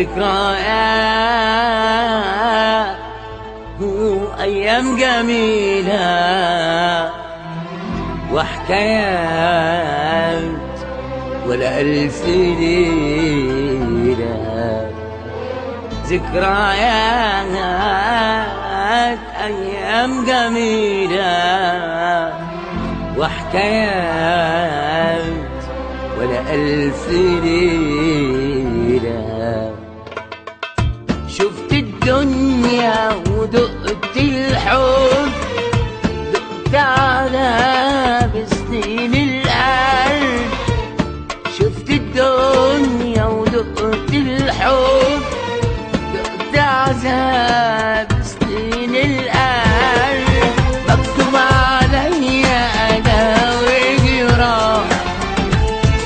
ذكريات وأيام جميلة وحكايات ولا ألف ليلة. ذكريات أيام جميلة وحكايات ولا ألف ليلة. شفت الدنيا ودقت الحب، دقت على بسنين القلب. شفت الدنيا ودقت الحب، دقت عذاب سنين القلب. مكتوب عليا أداوي جراح،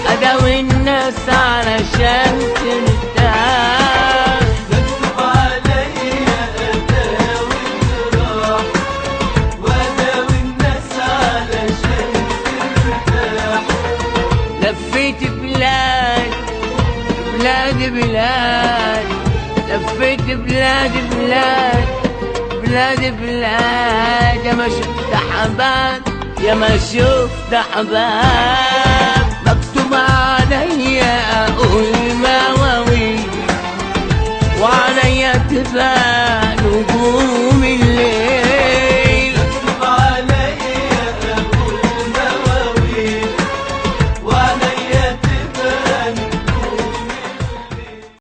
أداوي الناس علشان ترتاح. مكتوب عليا أداوي جراح وأداوي الناس علشان ترتاح. لفيت بلاد بلاد بلاد، لفيت بلاد بلاد بلاد بلاد. يا ما شفت حباب، يا ما شفت حباب.